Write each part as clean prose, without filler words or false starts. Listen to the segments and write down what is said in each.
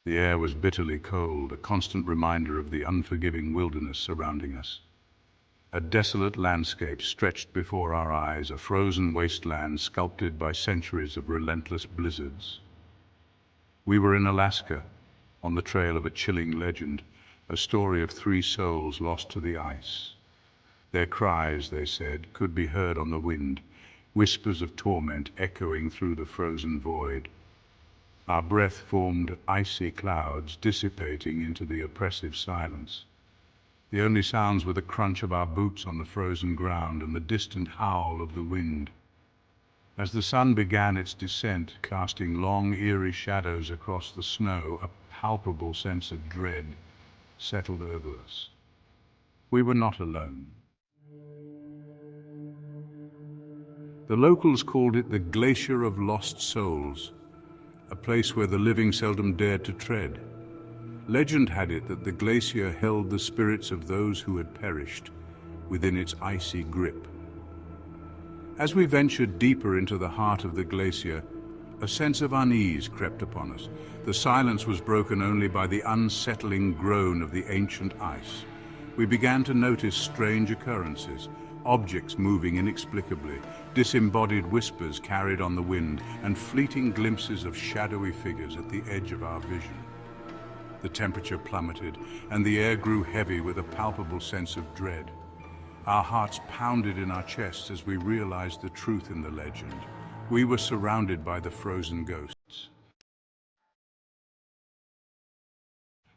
The air was bitterly cold, a constant reminder of the unforgiving wilderness surrounding us. A desolate landscape stretched before our eyes, a frozen wasteland sculpted by centuries of relentless blizzards. We were in Alaska, on the trail of a chilling legend, a story of three souls lost to the ice. Their cries, they said, could be heard on the wind, whispers of torment echoing through the frozen void. Our breath formed icy clouds dissipating into the oppressive silence. The only sounds were the crunch of our boots on the frozen ground and the distant howl of the wind. As the sun began its descent, casting long, eerie shadows across the snow, a palpable sense of dread settled over us. We were not alone. The locals called it the Glacier of Lost Souls, a place where the living seldom dared to tread. Legend had it that the glacier held the spirits of those who had perished within its icy grip. As we ventured deeper into the heart of the glacier, a sense of unease crept upon us. The silence was broken only by the unsettling groan of the ancient ice. We began to notice strange occurrences, objects moving inexplicably, disembodied whispers carried on the wind, and fleeting glimpses of shadowy figures at the edge of our vision. The temperature plummeted, and the air grew heavy with a palpable sense of dread. Our hearts pounded in our chests as we realized the truth in the legend. We were surrounded by the frozen ghosts.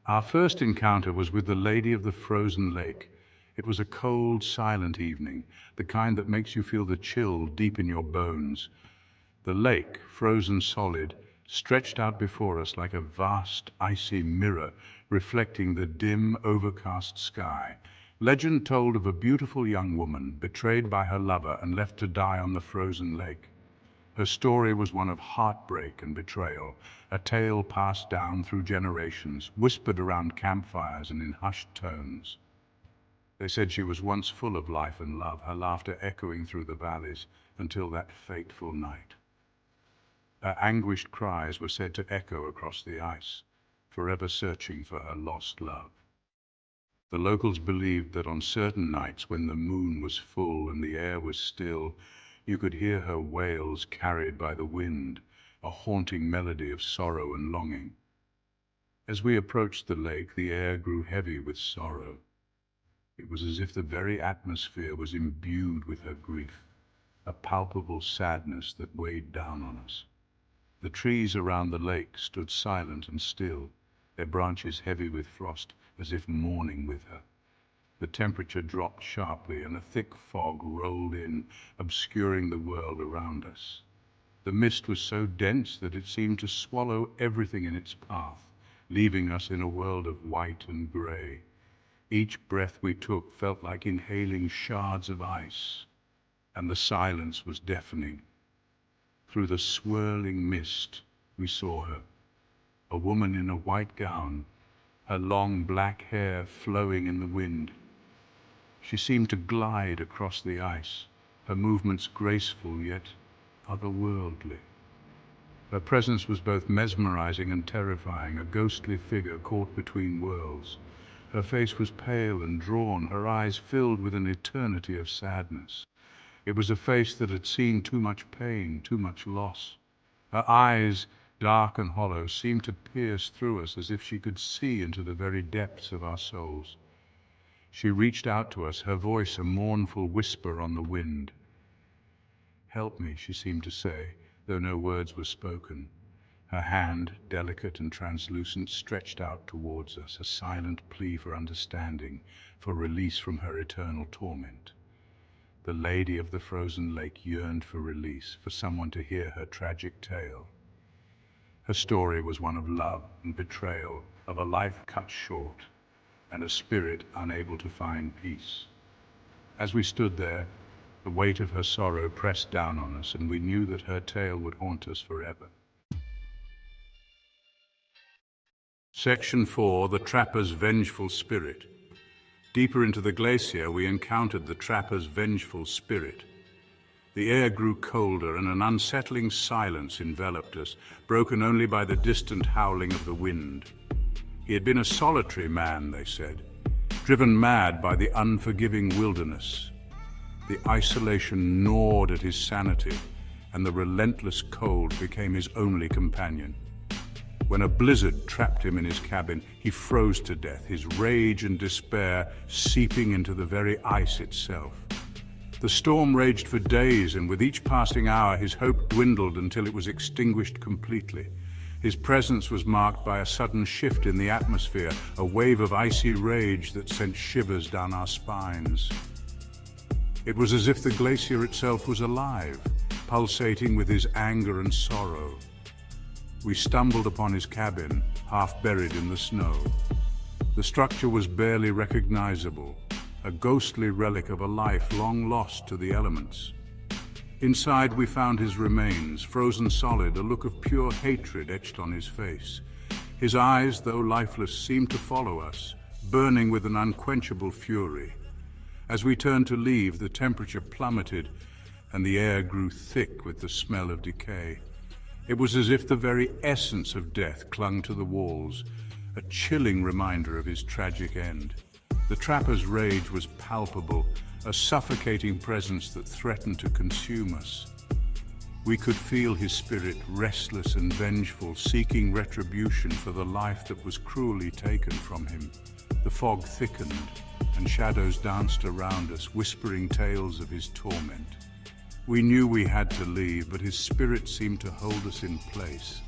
Our first encounter was with the Lady of the Frozen Lake. It was a cold, silent evening, the kind that makes you feel the chill deep in your bones. The lake, frozen solid, stretched out before us like a vast, icy mirror, reflecting the dim, overcast sky. Legend told of a beautiful young woman betrayed by her lover and left to die on the frozen lake. Her story was one of heartbreak and betrayal, a tale passed down through generations, whispered around campfires and in hushed tones. They said she was once full of life and love, her laughter echoing through the valleys until that fateful night. Her anguished cries were said to echo across the ice, forever searching for her lost love. The locals believed that on certain nights when the moon was full and the air was still, you could hear her wails carried by the wind, a haunting melody of sorrow and longing. As we approached the lake, the air grew heavy with sorrow. It was as if the very atmosphere was imbued with her grief, a palpable sadness that weighed down on us. The trees around the lake stood silent and still, their branches heavy with frost, as if mourning with her. The temperature dropped sharply, and a thick fog rolled in, obscuring the world around us. The mist was so dense that it seemed to swallow everything in its path, leaving us in a world of white and gray. Each breath we took felt like inhaling shards of ice, and the silence was deafening. Through the swirling mist, we saw her, a woman in a white gown, her long black hair flowing in the wind. She seemed to glide across the ice, her movements graceful yet otherworldly. Her presence was both mesmerizing and terrifying, a ghostly figure caught between worlds. Her face was pale and drawn, her eyes filled with an eternity of sadness. It was a face that had seen too much pain, too much loss. Her eyes, dark and hollow, seemed to pierce through us as if she could see into the very depths of our souls. She reached out to us, her voice a mournful whisper on the wind. "Help me," she seemed to say, though no words were spoken. Her hand, delicate and translucent, stretched out towards us, a silent plea for understanding, for release from her eternal torment. The Lady of the Frozen Lake yearned for release, for someone to hear her tragic tale. Her story was one of love and betrayal, of a life cut short, and a spirit unable to find peace. As we stood there, the weight of her sorrow pressed down on us, and we knew that her tale would haunt us forever. Section 4, The Trapper's Vengeful Spirit. Deeper into the glacier, we encountered the Trapper's vengeful spirit. The air grew colder and an unsettling silence enveloped us, broken only by the distant howling of the wind. He had been a solitary man, they said, driven mad by the unforgiving wilderness. The isolation gnawed at his sanity, and the relentless cold became his only companion. When a blizzard trapped him in his cabin, he froze to death, his rage and despair seeping into the very ice itself. The storm raged for days, and with each passing hour his hope dwindled until it was extinguished completely. His presence was marked by a sudden shift in the atmosphere, a wave of icy rage that sent shivers down our spines. It was as if the glacier itself was alive, pulsating with his anger and sorrow. We stumbled upon his cabin, half buried in the snow. The structure was barely recognizable, a ghostly relic of a life long lost to the elements. Inside we found his remains, frozen solid, a look of pure hatred etched on his face. His eyes, though lifeless, seemed to follow us, burning with an unquenchable fury. As we turned to leave, the temperature plummeted, and the air grew thick with the smell of decay. It was as if the very essence of death clung to the walls, a chilling reminder of his tragic end. The trapper's rage was palpable, a suffocating presence that threatened to consume us. We could feel his spirit, restless and vengeful, seeking retribution for the life that was cruelly taken from him. The fog thickened, and shadows danced around us, whispering tales of his torment. We knew we had to leave, but his spirit seemed to hold us in place,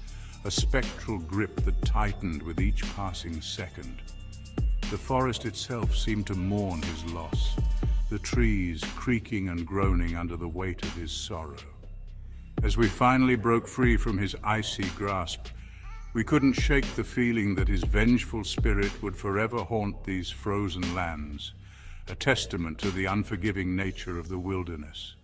a spectral grip that tightened with each passing second. The forest itself seemed to mourn his loss, the trees creaking and groaning under the weight of his sorrow. As we finally broke free from his icy grasp, we couldn't shake the feeling that his vengeful spirit would forever haunt these frozen lands, a testament to the unforgiving nature of the wilderness.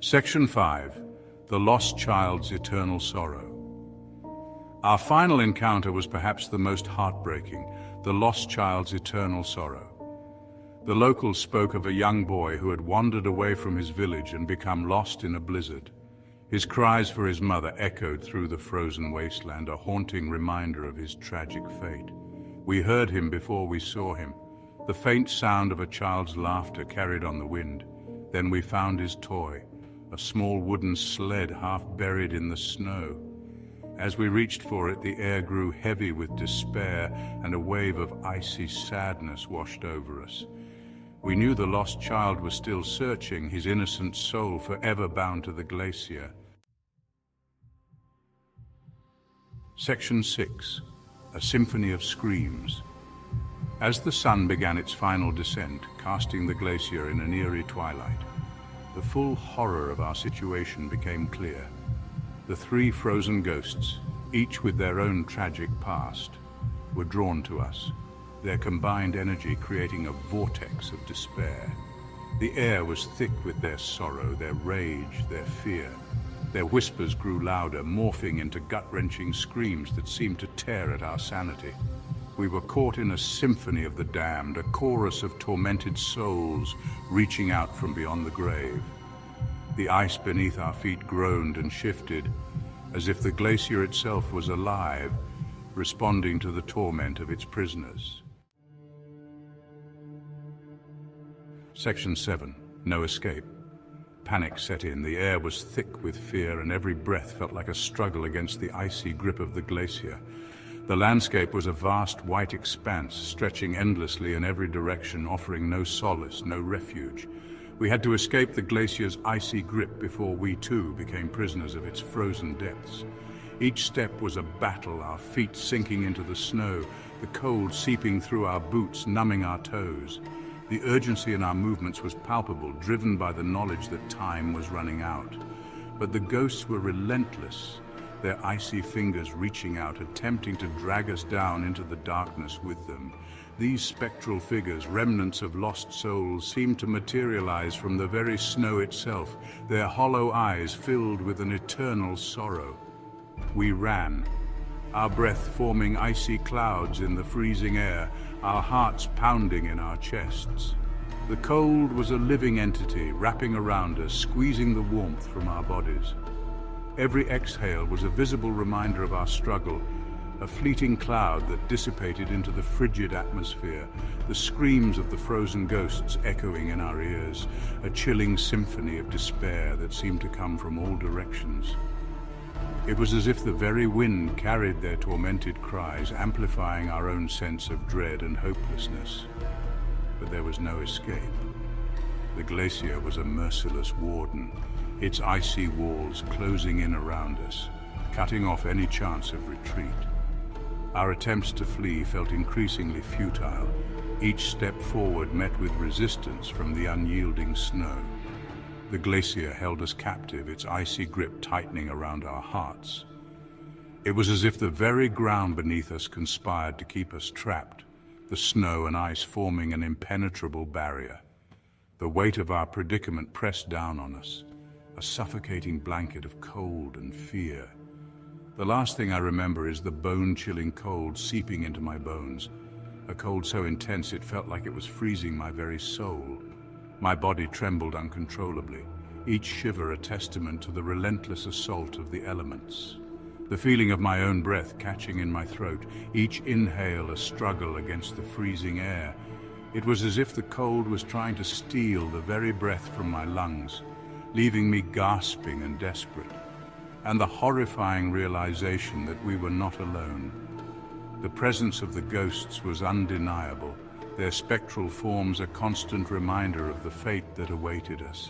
Section 5. The Lost Child's Eternal Sorrow. Our final encounter was perhaps the most heartbreaking, the lost child's eternal sorrow. The locals spoke of a young boy who had wandered away from his village and become lost in a blizzard. His cries for his mother echoed through the frozen wasteland, a haunting reminder of his tragic fate. We heard him before we saw him, the faint sound of a child's laughter carried on the wind. Then we found his toy, a small wooden sled half buried in the snow. As we reached for it, the air grew heavy with despair, and a wave of icy sadness washed over us. We knew the lost child was still searching, his innocent soul forever bound to the glacier. Section 6. A Symphony of Screams. As the sun began its final descent, casting the glacier in an eerie twilight, the full horror of our situation became clear. The three frozen ghosts, each with their own tragic past, were drawn to us, their combined energy creating a vortex of despair. The air was thick with their sorrow, their rage, their fear. Their whispers grew louder, morphing into gut-wrenching screams that seemed to tear at our sanity. We were caught in a symphony of the damned, a chorus of tormented souls reaching out from beyond the grave. The ice beneath our feet groaned and shifted, as if the glacier itself was alive, responding to the torment of its prisoners. Section 7. No escape. Panic set in. The air was thick with fear, and every breath felt like a struggle against the icy grip of the glacier. The landscape was a vast white expanse, stretching endlessly in every direction, offering no solace, no refuge. We had to escape the glacier's icy grip before we too became prisoners of its frozen depths. Each step was a battle, our feet sinking into the snow, the cold seeping through our boots, numbing our toes. The urgency in our movements was palpable, driven by the knowledge that time was running out. But the ghosts were relentless, their icy fingers reaching out, attempting to drag us down into the darkness with them. These spectral figures, remnants of lost souls, seemed to materialize from the very snow itself, their hollow eyes filled with an eternal sorrow. We ran, our breath forming icy clouds in the freezing air, our hearts pounding in our chests. The cold was a living entity wrapping around us, squeezing the warmth from our bodies. Every exhale was a visible reminder of our struggle, a fleeting cloud that dissipated into the frigid atmosphere, the screams of the frozen ghosts echoing in our ears, a chilling symphony of despair that seemed to come from all directions. It was as if the very wind carried their tormented cries, amplifying our own sense of dread and hopelessness. But there was no escape. The glacier was a merciless warden, its icy walls closing in around us, cutting off any chance of retreat. Our attempts to flee felt increasingly futile. Each step forward met with resistance from the unyielding snow. The glacier held us captive, its icy grip tightening around our hearts. It was as if the very ground beneath us conspired to keep us trapped, the snow and ice forming an impenetrable barrier. The weight of our predicament pressed down on us, a suffocating blanket of cold and fear. The last thing I remember is the bone-chilling cold seeping into my bones, a cold so intense it felt like it was freezing my very soul. My body trembled uncontrollably, each shiver a testament to the relentless assault of the elements. The feeling of my own breath catching in my throat, each inhale a struggle against the freezing air. It was as if the cold was trying to steal the very breath from my lungs, leaving me gasping and desperate. And the horrifying realization that we were not alone. The presence of the ghosts was undeniable, their spectral forms a constant reminder of the fate that awaited us.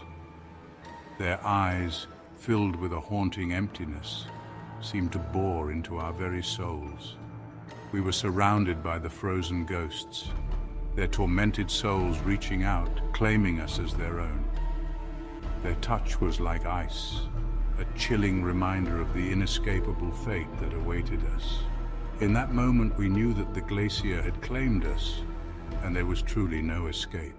Their eyes, filled with a haunting emptiness, seemed to bore into our very souls. We were surrounded by the frozen ghosts, their tormented souls reaching out, claiming us as their own. Their touch was like ice, a chilling reminder of the inescapable fate that awaited us. In that moment we knew that the glacier had claimed us, and there was truly no escape.